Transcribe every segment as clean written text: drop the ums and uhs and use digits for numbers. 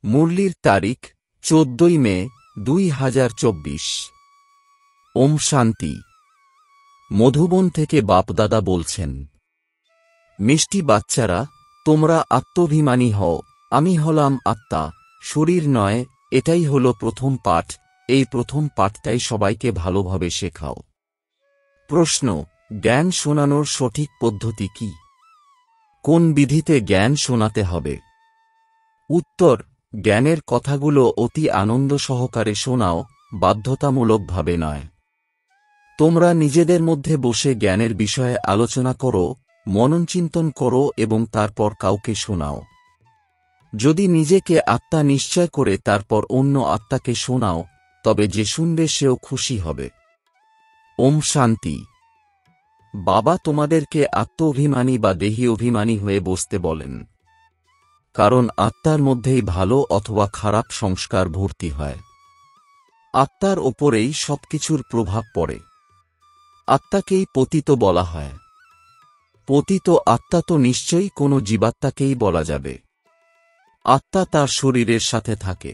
মুরলির তারিখ 14 মে 2024। ওম শান্তি। মধুবন থেকে বাপদাদা বলছেন, মিষ্টি বাচ্চারা, তোমরা আত্মাভিমানী হও। আমি হলাম আত্মা, শরীর নয়। এটাই হলো প্রথম পাঠ। এই প্রথম পাঠটাই সবাইকে ভালোভাবে শেখাও। প্রশ্ন: জ্ঞান শোনানোর সঠিক পদ্ধতি কি? কোন বিধিতে জ্ঞান শোনাতে হবে? উত্তর: জ্ঞানের কথাগুলো অতি আনন্দ সহকারে শোনাও, বাধ্যতামূলকভাবে নয়। তোমরা নিজেদের মধ্যে বসে জ্ঞানের বিষয়ে আলোচনা করো, মননচিন্তন করো এবং তারপর কাউকে শোনাও। যদি নিজেকে আত্মা নিশ্চয় করে তারপর অন্য আত্মাকে শোনাও, তবে যে শুনবে সেও খুশি হবে। ওম শান্তি। বাবা তোমাদেরকে আত্ম-অভিমানী বা দেহী অভিমানী হয়ে বসতে বলেন, কারণ আত্মার মধ্যেই ভালো অথবা খারাপ সংস্কার ভর্তি হয়। আত্মার ওপরেই সবকিছুর প্রভাব পড়ে। আত্মাকেই পতিত বলা হয়। পতিত আত্মা তো নিশ্চয়ই কোনো জীবাত্মাকেই বলা যাবে। আত্মা তার শরীরের সাথে থাকে।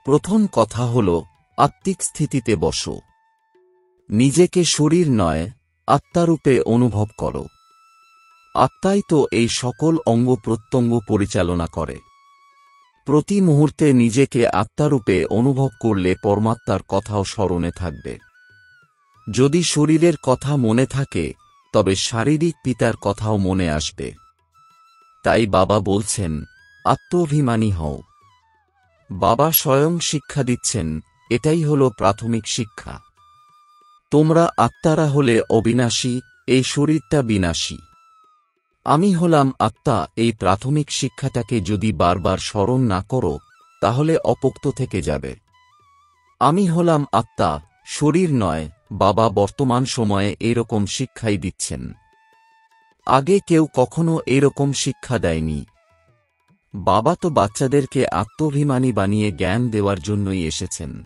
প্রথম কথা হল, আত্মিক স্থিতিতে বসো। নিজেকে শরীর নয়, আত্মারূপে অনুভব করো। আত্মাই তো এই সকল অঙ্গ প্রত্যঙ্গ পরিচালনা করে। প্রতি মুহূর্তে নিজেকে আত্মারূপে অনুভব করলে পরমাত্মার কথাও স্মরণে থাকবে। যদি শরীরের কথা মনে থাকে, তবে শারীরিক পিতার কথাও মনে আসবে। তাই বাবা বলছেন, আত্মাভিমানী হও। বাবা স্বয়ং শিক্ষা দিচ্ছেন, এটাই হল প্রাথমিক শিক্ষা। তোমরা আত্মারা হলে অবিনাশী, এই শরীরটা বিনাশী। আমি হলাম আত্মা, এই প্রাথমিক শিক্ষাটাকে যদি বারবার স্মরণ না করো, তাহলে অপোক্ত থেকে যাবে। আমি হলাম আত্মা, শরীর নয়। বাবা বর্তমান সময়ে এরকম শিক্ষাই দিচ্ছেন। আগে কেউ কখনো এরকম শিক্ষা দেয়নি। বাবা তো বাচ্চাদেরকে আত্মাভিমানী বানিয়ে জ্ঞান দেওয়ার জন্যই এসেছেন।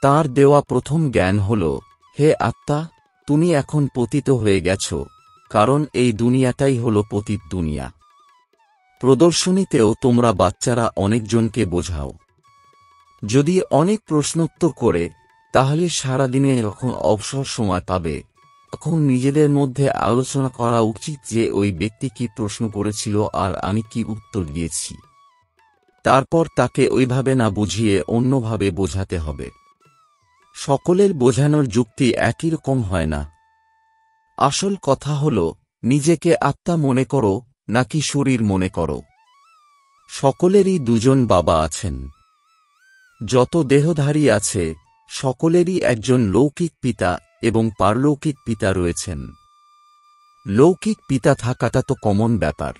তাঁর দেওয়া প্রথম জ্ঞান হল, হে আত্মা, তুমি এখন পতিত হয়ে গেছ, কারণ এই দুনিয়াটাই হল পতিত দুনিয়া। প্রদর্শনীতেও তোমরা বাচ্চারা অনেকজনকে বোঝাও। যদি অনেক প্রশ্নোত্তর করে, তাহলে সারাদিনে যখন অবসর সময় পাবে, তখন নিজেদের মধ্যে আলোচনা করা উচিত যে ওই ব্যক্তি কি প্রশ্ন করেছিল আর আমি কি উত্তর দিয়েছি। তারপর তাকে ওইভাবে না বুঝিয়ে অন্যভাবে বোঝাতে হবে। সকলের বোঝানোর যুক্তি একই রকম হয় না। আসল কথা হল, নিজেকে আত্মা মনে করো নাকি শরীর মনে করো। সকলেরই দুজন বাবা আছেন। যত দেহধারী আছে, সকলেরই একজন লৌকিক পিতা এবং পারলৌকিক পিতা রয়েছেন। লৌকিক পিতা থাকাটা তো কমন ব্যাপার।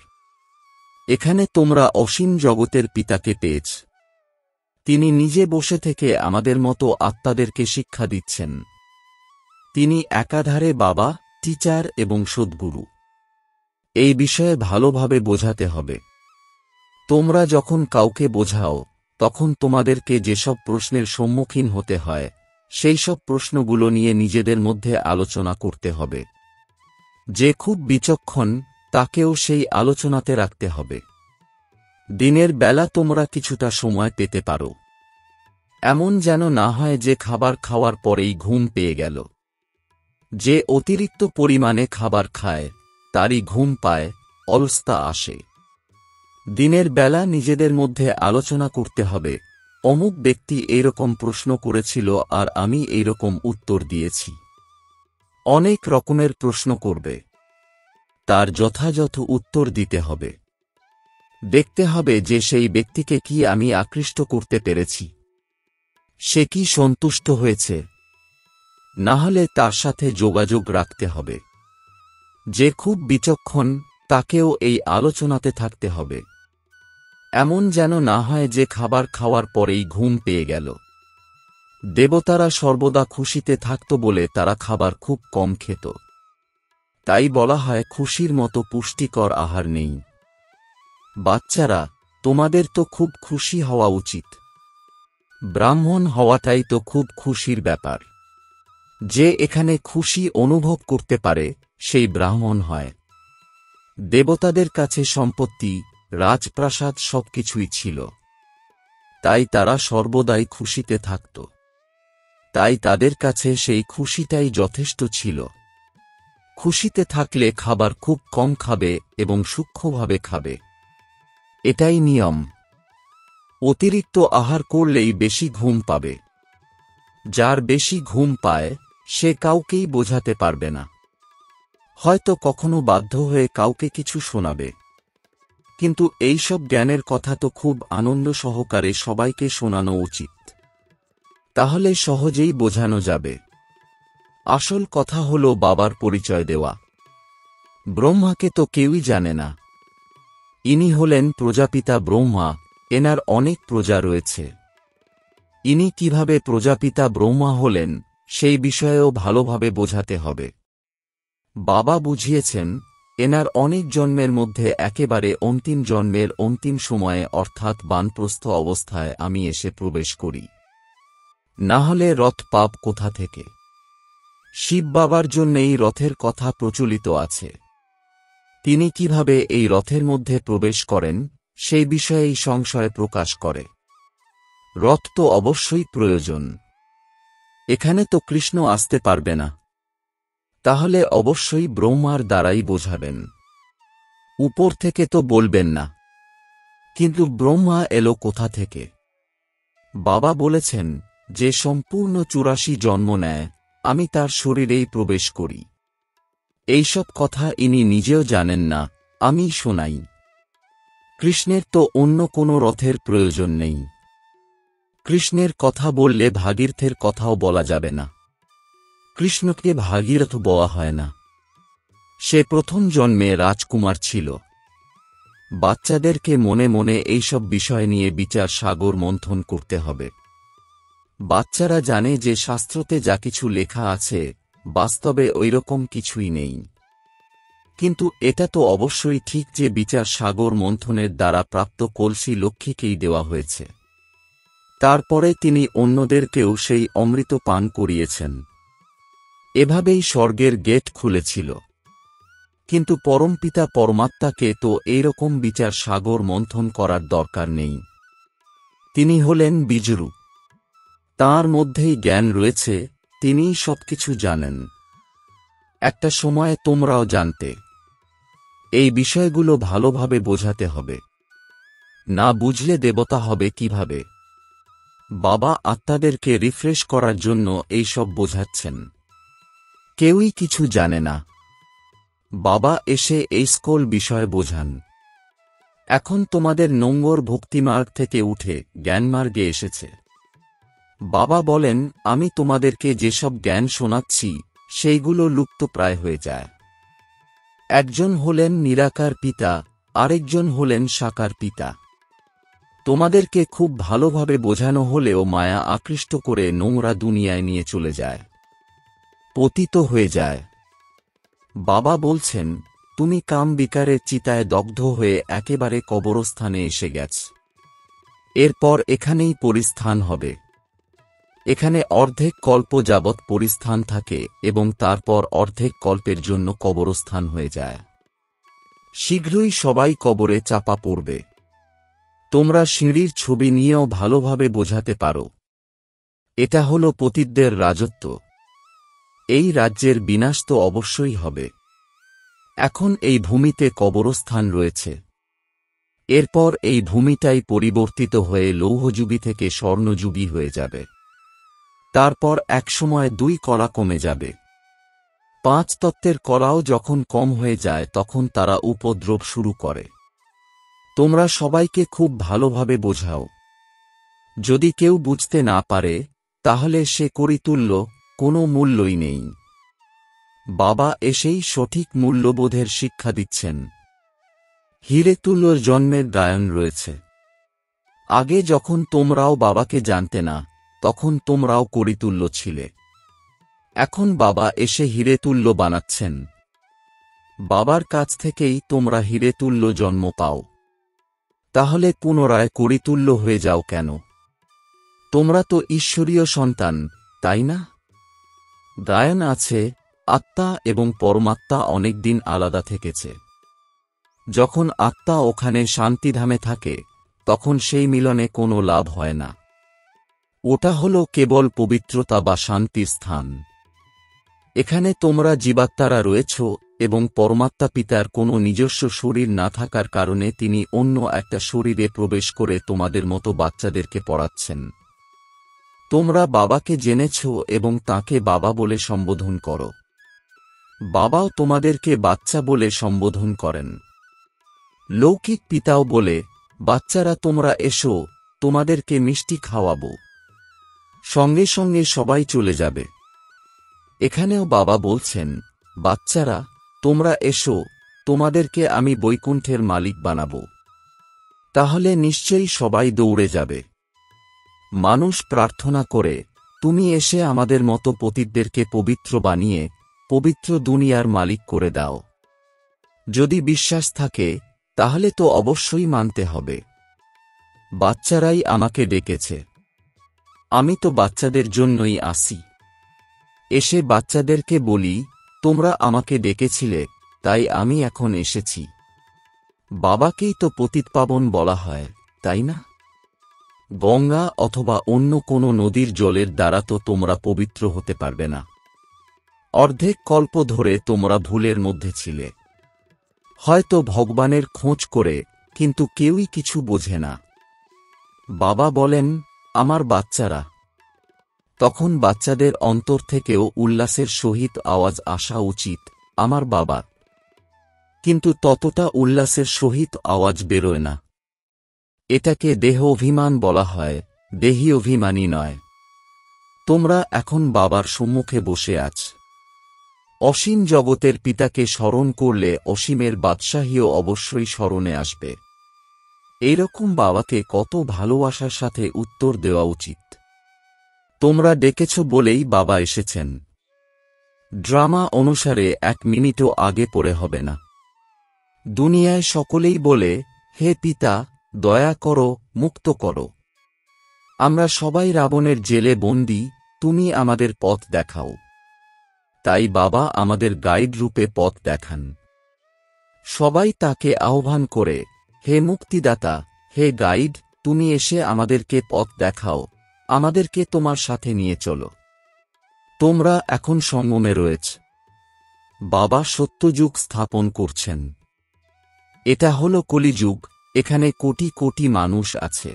এখানে তোমরা অসীম জগতের পিতাকে পেয়েছ। তিনি নিজে বসে থেকে আমাদের মতো আত্মাদেরকে শিক্ষা দিচ্ছেন। তিনি একাধারে বাবা, টিচার এবং সদ্গুরু। এই বিষয়ে ভালোভাবে বোঝাতে হবে। তোমরা যখন কাউকে বোঝাও, তখন তোমাদেরকে যেসব প্রশ্নের সম্মুখীন হতে হয়, সেই সব প্রশ্নগুলো নিয়ে নিজেদের মধ্যে আলোচনা করতে হবে। যে খুব বিচক্ষণ, তাকেও সেই আলোচনাতে রাখতে হবে। দিনের বেলা তোমরা কিছুটা সময় পেতে পারো। এমন যেন না হয় যে খাবার খাওয়ার পরেই ঘুম পেয়ে গেল। যে অতিরিক্ত পরিমাণে খাবার খায়, তারই ঘুম পায়, অলসতা আসে। দিনের বেলা নিজেদের মধ্যে আলোচনা করতে হবে, অমুক ব্যক্তি এইরকম প্রশ্ন করেছিল আর আমি এইরকম উত্তর দিয়েছি। অনেক রকমের প্রশ্ন করবে, তার যথাযথ উত্তর দিতে হবে। দেখতে হবে যে সেই ব্যক্তিকে কি আমি আকৃষ্ট করতে পেরেছি, সে কি সন্তুষ্ট হয়েছে। না হলে তার সাথে যোগাযোগ রাখতে হবে। যে খুব বিচক্ষণ, তাকেও এই আলোচনাতে থাকতে হবে। এমন যেন না হয় যে খাবার খাওয়ার পরেই ঘুম পেয়ে গেল। দেবতারা সর্বদা খুশিতে থাকত বলে তারা খাবার খুব কম খেত। তাই বলা হয় খুশির মতো পুষ্টিকর আহার নেই। বাচ্চারা, তোমাদের তো খুব খুশি হওয়া উচিত। ব্রাহ্মণ হওয়াটাই তো খুব খুশির ব্যাপার। যে এখানে খুশি অনুভব করতে পারে, সেই ব্রাহ্মণ হয়। দেবতাদের কাছে সম্পত্তি, রাজপ্রাসাদ সবকিছুই ছিল। তাই তারা সর্বদাই খুশিতে থাকত। তাই তাদের কাছে সেই খুশিটাই যথেষ্ট ছিল। খুশিতে থাকলে খাবার খুব কম খাবে এবং সূক্ষ্মভাবে খাবে, এটাই নিয়ম। অতিরিক্ত আহার করলেই বেশি ঘুম পাবে। যার বেশি ঘুম পায় সে কাউকেই বোঝাতে পারবে না। হয়তো কখনো বাধ্য হয়ে কাউকে কিছু শোনাবে, কিন্তু এইসব জ্ঞানের কথা তো খুব আনন্দ সহকারে সবাইকে শোনানো উচিত। তাহলে সহজেই বোঝানো যাবে। আসল কথা হলো বাবার পরিচয় দেওয়া। ব্রহ্মাকে তো কেউই জানে না। ইনি হলেন প্রজাপিতা ব্রহ্মা, এনার অনেক প্রজা রয়েছে। ইনি কিভাবে প্রজাপিতা ব্রহ্মা হলেন সেই বিষয়েও ভালোভাবে বোঝাতে হবে। বাবা বুঝিয়েছেন, এনার অনেক জন্মের মধ্যে একেবারে অন্তিম জন্মের অন্তিম সময়ে অর্থাৎ বানপ্রস্থ অবস্থায় আমি এসে প্রবেশ করি। না হলে রথ পাব কোথা থেকে? শিব বাবার জন্যেই রথের কথা প্রচলিত আছে। তিনি কিভাবে এই রথের মধ্যে প্রবেশ করেন সেই বিষয়েই সংশয় প্রকাশ করে। রথ তো অবশ্যই প্রয়োজন। এখানে তো কৃষ্ণ আসতে পারবে না, তাহলে অবশ্যই ব্রহ্মার দ্বারাই বোঝাবেন। উপর থেকে তো বলবেন না। কিন্তু ব্রহ্মা এলো কোথা থেকে? বাবা বলেছেন, যে সম্পূর্ণ 84 জন্ম নেয় আমি তার শরীরেই প্রবেশ করি। এইসব কথা ইনি নিজেও জানেন না, আমি শোনাই। কৃষ্ণের তো অন্য কোনো রথের প্রয়োজন নেই। কৃষ্ণের কথা বললে ভাগীরথের কথাও বলা যাবে না। কৃষ্ণকে ভাগীরথ বলা হয় না। সে প্রথম জন্মে রাজকুমার ছিল। বাচ্চাদেরকে মনে মনে এইসব বিষয় নিয়ে বিচার সাগর মন্থন করতে হবে। বাচ্চারা জানে যে শাস্ত্রতে যা কিছু লেখা আছে বাস্তবে ঐরকম কিছুই নেই। কিন্তু এটা তো অবশ্যই ঠিক যে বিচার সাগর মন্থনের দ্বারা প্রাপ্ত কলসি লক্ষ্মীকেই দেওয়া হয়েছে। তারপরে তিনি অন্যদেরকেও সেই অমৃত পান করিয়েছেন। এভাবেই স্বর্গের গেট খুলেছিল। কিন্তু পরমপিতা পরমাত্মাকে তো এইরকম বিচার সাগর মন্থন করার দরকার নেই। তিনি হলেন বীজরূপ। তাঁর মধ্যেই জ্ঞান রয়েছে, তিনিই সবকিছু জানেন। একটা সময়ে তোমরাও জানতে। এই বিষয়গুলো ভালোভাবে বোঝাতে হবে। না বুঝলে দেবতা হবে কিভাবে? বাবা আত্মাদেরকে রিফ্রেশ করার জন্য এইসব বোঝাচ্ছেন। কেউই কিছু জানে না। বাবা এসে এই স্কুল বিষয় বোঝান। এখন তোমাদের নোংর ভক্তিমার্গ থেকে উঠে জ্ঞানমার্গে এসেছে। বাবা বলেন, আমি তোমাদেরকে যেসব জ্ঞান শোনাচ্ছি সেইগুলো লুপ্তপ্রায় হয়ে যায়। একজন হলেন নিরাকার পিতা, আরেকজন হলেন সাকার পিতা। তোমাদেরকে খুব ভালোভাবে বোঝানো হলেও মায়া আকৃষ্ট করে নোংরা দুনিয়ায় নিয়ে চলে যায়, পতিত হয়ে যায়। বাবা বলছেন, তুমি কাম বিকারের চিতায় দগ্ধ হয়ে একেবারে কবরস্থানে এসে গেছ। এরপর এখানেই পরিস্থান হবে। এখানে অর্ধেক কল্প যাবৎ পরিস্থান থাকে এবং তারপর অর্ধেক কল্পের জন্য কবরস্থান হয়ে যায়। শীঘ্রই সবাই কবরে চাপা পড়বে। তোমরা সিঁড়ির ছবি নিয়েও ভালোভাবে বোঝাতে পারো। এটা হলো পতিতদের রাজত্ব। এই রাজ্যের বিনাশ তো অবশ্যই হবে। এখন এই ভূমিতে কবরস্থান রয়েছে। এরপর এই ভূমিটাই পরিবর্তিত হয়ে লৌহযুগী থেকে স্বর্ণযুগী হয়ে যাবে। তারপর একসময় 2 কলা কমে যাবে। 5 তত্ত্বের কলাও যখন কম হয়ে যায় তখন তারা উপদ্রব শুরু করে। তোমরা সবাইকে খুব ভালোভাবে বোঝাও। যদি কেউ বুঝতে না পারে তাহলে সে করিতুল্য, কোনো মূল্যই নেই। বাবা এসেই সঠিক মূল্যবোধের শিক্ষা দিচ্ছেন। হিরেতুল্যর জন্মের গায়ন রয়েছে। আগে যখন তোমরাও বাবাকে জানতে না তখন তোমরাও করিতুল্য ছিলে। এখন বাবা এসে হিরেতুল্য বানাচ্ছেন। বাবার কাছ থেকেই তোমরা হিরেতুল্য জন্ম পাও। তাহলে পুনরায় করিতুল্য হয়ে যাও কেন? তোমরা তো ঈশ্বরীয় সন্তান, তাই না? গায়ন আছে, আত্মা এবং পরমাত্মা অনেকদিন আলাদা থেকেছে। যখন আত্মা ওখানে শান্তিধামে থাকে তখন সেই মিলনে কোনো লাভ হয় না। ওটা হলো কেবল পবিত্রতা বা শান্তির স্থান। এখানে তোমরা জীবাত্মারা রয়েছ এবং পরমাত্মা পিতার কোনো নিজস্ব শরীর না থাকার কারণে তিনি অন্য একটা শরীরে প্রবেশ করে তোমাদের মতো বাচ্চাদেরকে পড়াচ্ছেন। তোমরা বাবাকে জেনেছ এবং তাকে বাবা বলে সম্বোধন করো। বাবাও তোমাদেরকে বাচ্চা বলে সম্বোধন করেন। লৌকিক পিতাও বলে, বাচ্চারা তোমরা এসো, তোমাদেরকে মিষ্টি খাওয়াবো। সঙ্গে সঙ্গে সবাই চলে যাবে। এখানেও বাবা বলছেন, বাচ্চারা তোমরা এসো, তোমাদেরকে আমি বৈকুণ্ঠের মালিক বানাবো। তাহলে নিশ্চয়ই সবাই দৌড়ে যাবে। মানুষ প্রার্থনা করে, তুমি এসে আমাদের মতো পতিতদেরকে পবিত্র বানিয়ে পবিত্র দুনিয়ার মালিক করে দাও। যদি বিশ্বাস থাকে তাহলে তো অবশ্যই মানতে হবে। বাচ্চারাই আমাকে ডেকেছে। আমি তো বাচ্চাদের জন্যই আসি। এসে বাচ্চাদেরকে বলি, তোমরা আমাকে ডেকেছিলে, তাই আমি এখন এসেছি। বাবাকেই তো পতিতপাবন বলা হয়, তাই না? গঙ্গা অথবা অন্য কোনো নদীর জলের দ্বারা তো তোমরা পবিত্র হতে পারবে না। অর্ধেক কল্প ধরে তোমরা ভুলের মধ্যে ছিলে। হয়তো ভগবানের খোঁজ করে, কিন্তু কেউই কিছু বোঝে না। বাবা বলেন, আমার বাচ্চারা। তখন বাচ্চাদের অন্তর থেকেও উল্লাসের সহিত আওয়াজ আসা উচিত, আমার বাবা। কিন্তু ততটা উল্লাসের সহিত আওয়াজ বেরোয় না। এটাকে দেহ অভিমান বলা হয়, দেহী অভিমানী নয়। তোমরা এখন বাবার সম্মুখে বসে আছ। অসীম জগতের পিতাকে স্মরণ করলে অসীমের বাদশাহীও অবশ্যই স্মরণে আসবে। এইরকম বাবাকে কত ভালোবাসার সাথে উত্তর দেওয়া উচিত। তোমরা ডেকেছ বলেই বাবা এসেছেন। ড্রামা অনুসারে 1 মিনিটও আগে পড়ে হবে না। দুনিয়ায় সকলেই বলে, হে পিতা, দয়া করো, মুক্ত করো। আমরা সবাই রাবণের জেলে বন্দী, তুমি আমাদের পথ দেখাও। তাই বাবা আমাদের গাইড রূপে পথ দেখান। সবাই তাকে আহ্বান করে, হে মুক্তিদাতা, হে গাইড, তুমি এসে আমাদেরকে পথ দেখাও, আমাদেরকে তোমার সাথে নিয়ে চলো। তোমরা এখন সঙ্গমে রয়েছ। বাবা সত্যযুগ স্থাপন করছেন। এটা হলো কলিযুগ, এখানে কোটি কোটি মানুষ আছে।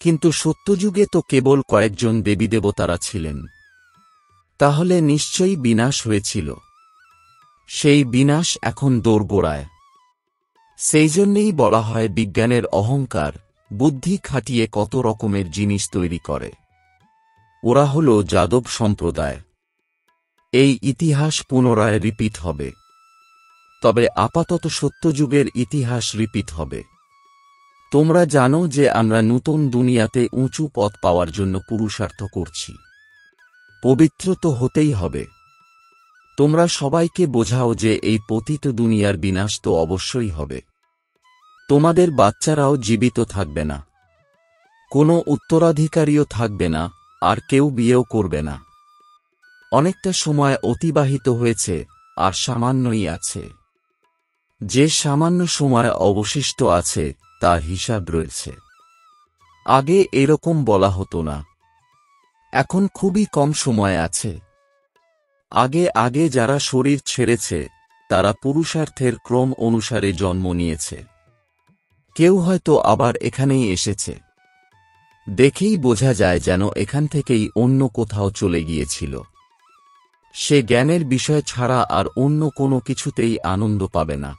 কিন্তু সত্যযুগে তো কেবল কয়েকজন দেবীদেবতারা ছিলেন। তাহলে নিশ্চয়ই বিনাশ হয়েছিল। সেই বিনাশ এখন দোরগোড়ায়। সেই জন্যেই বলা হয় বিজ্ঞানের অহংকার, বুদ্ধি খাটিয়ে কত রকমের জিনিস তৈরি করে। ওরা হল যাদব সম্প্রদায়। এই ইতিহাস পুনরায় রিপিট হবে। তবে আপাতত সত্যযুগের ইতিহাস রিপিট হবে। তোমরা জানো যে আমরা নতুন দুনিয়াতে উঁচু পথ পাওয়ার জন্য পুরুষার্থ করছি। পবিত্র তো হতেই হবে। তোমরা সবাইকে বোঝাও যে এই পতিত দুনিয়ার বিনাশ তো অবশ্যই হবে। তোমাদের বাচ্চারাও জীবিত থাকবে না। কোনো উত্তরাধিকারীও থাকবে না, আর কেউ বিয়েও করবে না। অনেকটা সময় অতিবাহিত হয়েছে, আর সামান্যই আছে। যে সামান্য সময় অবশিষ্ট আছে তার হিসাব রয়েছে। আগে এরকম বলা হতো না। এখন খুবই কম সময় আছে। আগে আগে যারা শরীর ছেড়েছে তারা পুরুষার্থের ক্রম অনুসারে জন্ম নিয়েছে। কেউ হয়তো আবার এখানেই এসেছে। দেখেই বোঝা যায় যেন এখান থেকেই অন্য কোথাও চলে গিয়েছিল। সে জ্ঞানের বিষয় ছাড়া আর অন্য কোনো কিছুতেই আনন্দ পাবে না।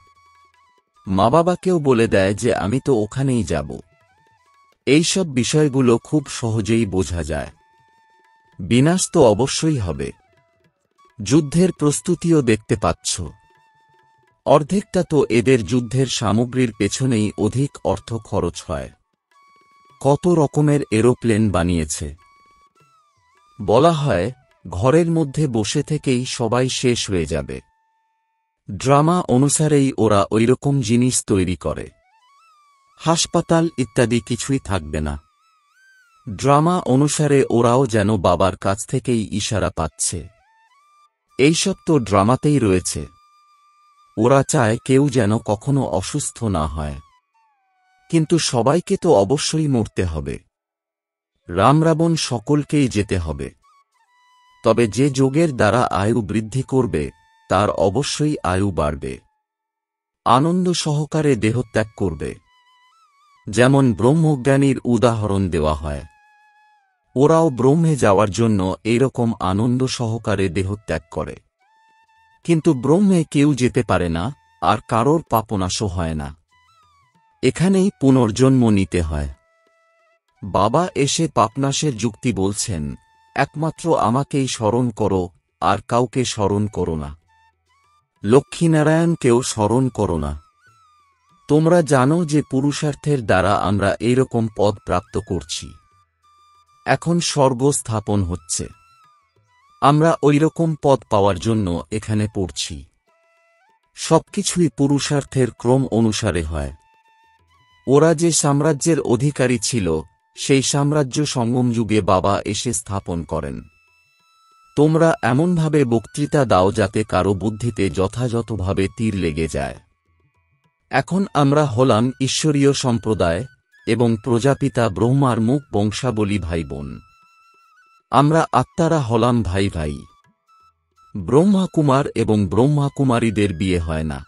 মা বাবাকেও বলে দেয় যে আমি তো ওখানেই যাব। এইসব বিষয়গুলো খুব সহজেই বোঝা যায়। বিনাশ তো অবশ্যই হবে। যুদ্ধের প্রস্তুতিও দেখতে পাচ্ছ। অর্ধেকটা তো এদের যুদ্ধের সামগ্রীর পেছনেই অধিক অর্থ খরচ হয়। কত রকমের এরোপ্লেন বানিয়েছে। বলা হয় ঘরের মধ্যে বসে থেকেই সবাই শেষ হয়ে যাবে। ড্রামা অনুসারেই ওরা ওইরকম জিনিস তৈরি করে। হাসপাতাল ইত্যাদি কিছুই থাকবে না। ড্রামা অনুসারে ওরাও যেন বাবার কাছ থেকেই ইশারা পাচ্ছে। এইসব তো ড্রামাতেই রয়েছে। ওরা চায় কেউ যেন কখনো অসুস্থ না হয়। কিন্তু সবাইকে তো অবশ্যই মরতে হবে। রামরাবণ সকলকেই যেতে হবে। তবে যে যোগের দ্বারা আয়ু বৃদ্ধি করবে তার অবশ্যই আয়ু বাড়বে, আনন্দ সহকারে দেহত্যাগ করবে। যেমন ব্রহ্মজ্ঞানীর উদাহরণ দেওয়া হয়। ওরাও ব্রহ্মে যাওয়ার জন্য এইরকম আনন্দ সহকারে দেহত্যাগ করে। কিন্তু ব্রহ্মে কেউ যেতে পারে না, আর কারোর পাপনাশও হয় না। এখানেই পুনর্জন্ম নিতে হয়। বাবা এসে পাপনাশের যুক্তি বলছেন, একমাত্র আমাকেই স্মরণ করো, আর কাউকে স্মরণ করো না। লক্ষ্মীনারায়ণকেও স্মরণ করো না। তোমরা জানো যে পুরুষার্থের দ্বারা আমরা এইরকম পদ প্রাপ্ত করছি। এখন স্বর্গ স্থাপন হচ্ছে। আমরা ঐরকম পদ পাওয়ার জন্য এখানে পড়ছি। সবকিছুই পুরুষার্থের ক্রম অনুসারে হয়। ওরা যে সাম্রাজ্যের অধিকারী ছিল, সেই সাম্রাজ্য সঙ্গম যুগে বাবা এসে স্থাপন করেন। তোমরা এমনভাবে বক্তৃতা দাও যাতে কারো বুদ্ধিতে যথাযথভাবে তীর লেগে যায়। এখন আমরা হলাম ঈশ্বরীয় সম্প্রদায় এবং প্রজাপিতা ব্রহ্মার মুখ বংশাবলী ভাই বোন। আমরা আত্মারা হলাম ভাই ভাই। ব্রহ্মাকুমার এবং ব্রহ্মাকুমারীদের বিয়ে হয় না।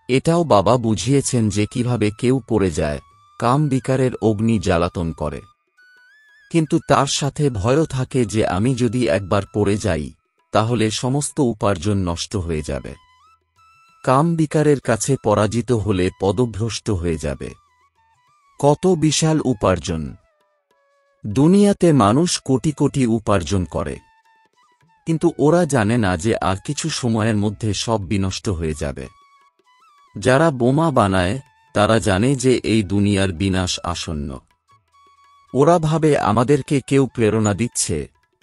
এটাও বাবা বুঝিয়েছেন যে কিভাবে কেউ পড়ে যায়, কাম বিকারের অগ্নি জ্বালাতন করে। কিন্তু তার সাথে ভয়ও থাকে যে আমি যদি একবার পড়ে যাই তাহলে সমস্ত উপার্জন নষ্ট হয়ে যাবে। কাম বিকারের কাছে পরাজিত হলে পদভ্রষ্ট হয়ে যাবে। কত বিশাল উপার্জন! দুনিয়াতে মানুষ কোটি কোটি উপার্জন করে, কিন্তু ওরা জানে না যে আর কিছু সময়ের মধ্যে সব বিনষ্ট হয়ে যাবে। যারা বোমা বানায় তারা জানে যে এই দুনিয়ার বিনাশ আসন্ন। ওরা ভাবে আমাদেরকে কেউ প্রেরণা দিচ্ছে,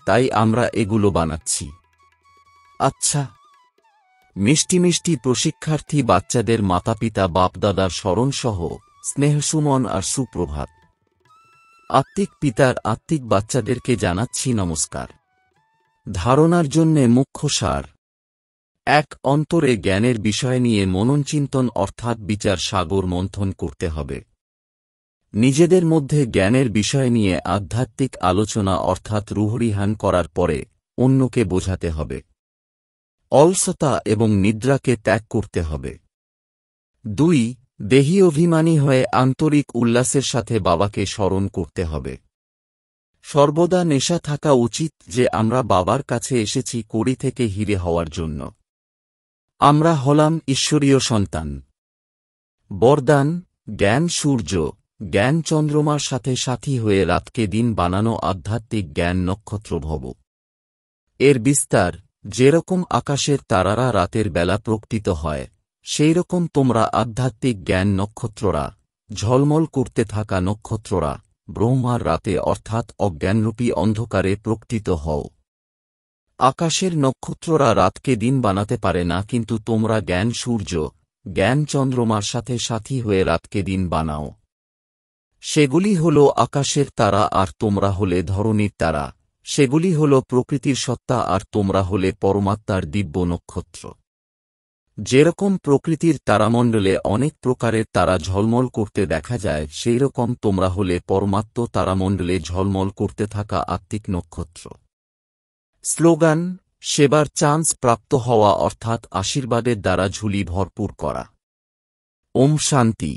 তাই আমরা এগুলো বানাচ্ছি। আচ্ছা, মিষ্টি মিষ্টি প্রশিক্ষার্থী বাচ্চাদের মাতাপিতা বাপদাদার স্মরণসহ স্নেহসুমন আর সুপ্রভাত। আত্মিক পিতার আত্মিক বাচ্চাদেরকে জানাচ্ছি নমস্কার। ধারণার জন্যে মুখ্য সার: এক, অন্তরে জ্ঞানের বিষয় নিয়ে মননচিন্তন অর্থাৎ বিচার সাগর মন্থন করতে হবে। নিজেদের মধ্যে জ্ঞানের বিষয় নিয়ে আধ্যাত্মিক আলোচনা অর্থাৎ রুহরিহান করার পরে অন্যকে বোঝাতে হবে। অলসতা এবং নিদ্রাকে ত্যাগ করতে হবে। 2, দেহী অভিমানী হয়ে আন্তরিক উল্লাসের সাথে বাবাকে স্মরণ করতে হবে। সর্বদা নেশা থাকা উচিত যে আমরা বাবার কাছে এসেছি কড়ি থেকে হিরে হওয়ার জন্য। আমরা হলাম ঈশ্বরীয় সন্তান। বরদান: জ্ঞান সূর্য, জ্ঞান চন্দ্রমার সাথে সাথী হয়ে রাতকে দিন বানানো আধ্যাত্মিক জ্ঞান নক্ষত্র ভব। এর বিস্তার: যেরকম আকাশের তারারা রাতের বেলা প্রকটিত হয়, সেই রকম তোমরা আধ্যাত্মিক জ্ঞান নক্ষত্ররা, ঝলমল করতে থাকা নক্ষত্ররা, ব্রহ্মার রাতে অর্থাৎ অজ্ঞানরূপী অন্ধকারে প্রকটিত হও। আকাশের নক্ষত্ররা রাতকে দিন বানাতে পারে না, কিন্তু তোমরা জ্ঞান সূর্য, জ্ঞান চন্দ্রমার সাথে সাথী হয়ে রাতকে দিন বানাও। সেগুলি হল আকাশের তারা আর তোমরা হলে ধরণীর তারা। সেগুলি হল প্রকৃতির সত্তা আর তোমরা হলে পরমাত্মার দিব্য নক্ষত্র। যেরকম প্রকৃতির তারামণ্ডলে অনেক প্রকারের তারা ঝলমল করতে দেখা যায়, সেই রকম তোমরা হলে পরমাত্ম তারামণ্ডলে ঝলমল করতে থাকা আত্মিক নক্ষত্র। স্লোগান: সেবার চান্স প্রাপ্ত হওয়া অর্থাৎ আশীর্বাদের দ্বারা ঝুলি ভরপুর করা। ওম শান্তি।